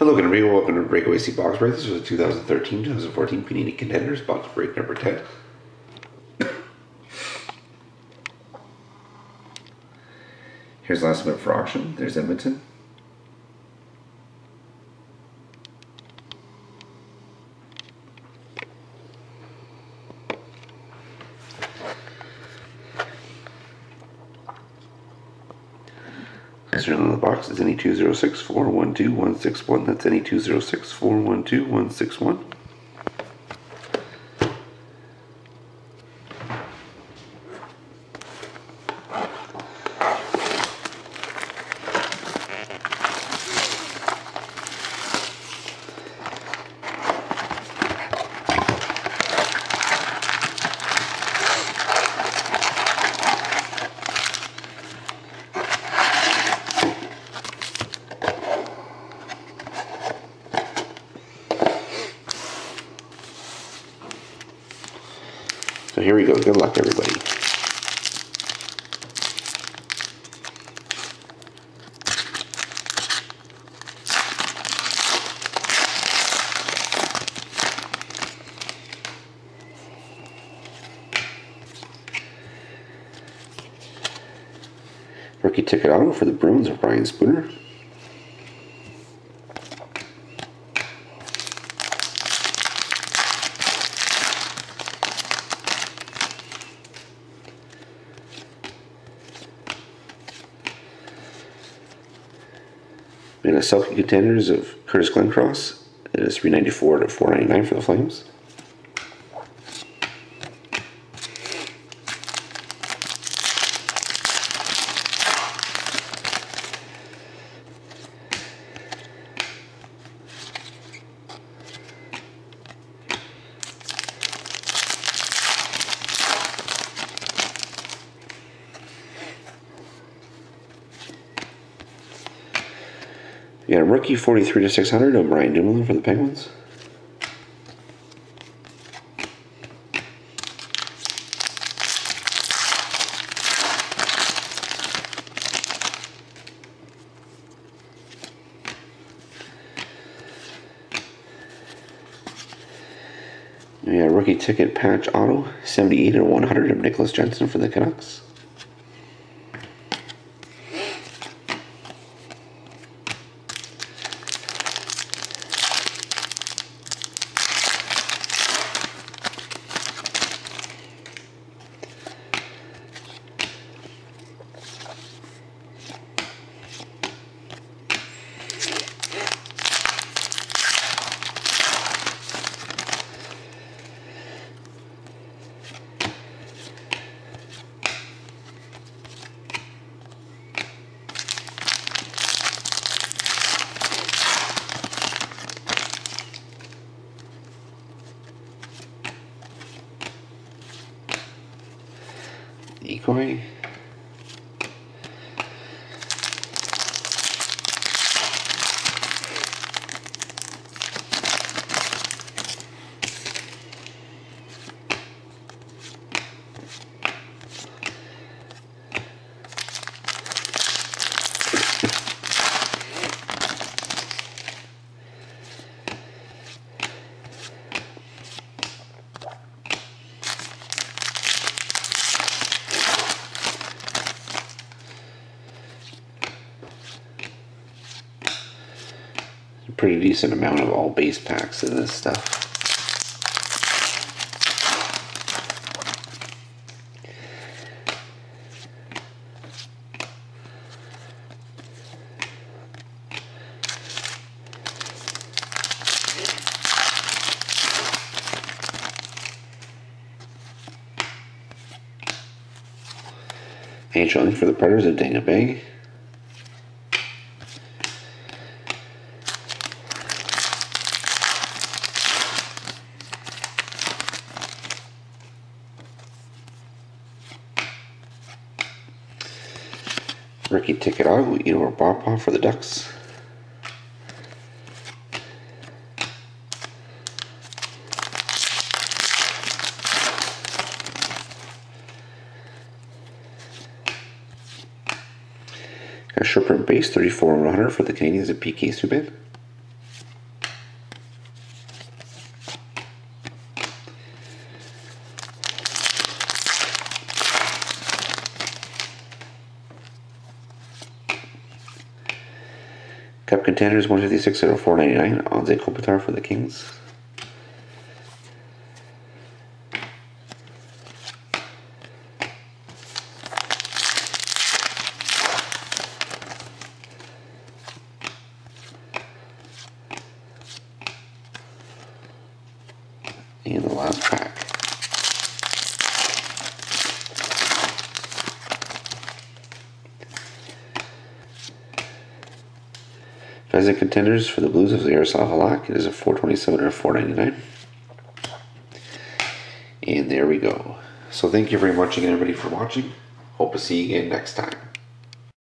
Hello, everybody. Welcome to Breakaway C Box Break. This was a 2013-2014 Panini Contenders box break number 10. Here's the last minute for auction. There's Edmonton. Next round on the box is any 206412161. That's any 206412161. So here we go. Good luck, everybody. Rookie ticket auto for the Bruins of Brian Spooner. And a Selkie Contenders of Curtis Glencross. It is $394 to $499 for the Flames. We got a rookie 43 to 600 of Brian Dumoulin for the Penguins. We got a rookie ticket patch auto 78 to 100 of Nicholas Jensen for the Canucks. Decoy. Pretty decent amount of all base packs in this stuff. NHL for the Predators of Dana Bay. Rookie ticket auto, Igor Bobov for the Ducks. Got a short print base, 34/100 for the Canadiens at PK Subban. Cup Contenders 156 out of 499. Anze Kopitar for the Kings. And the last pack. Pheasant Contenders for the Blues of Yaroslav Halak. It is a 427 or 499. And there we go. So thank you very much again, everybody, for watching. Hope to see you again next time.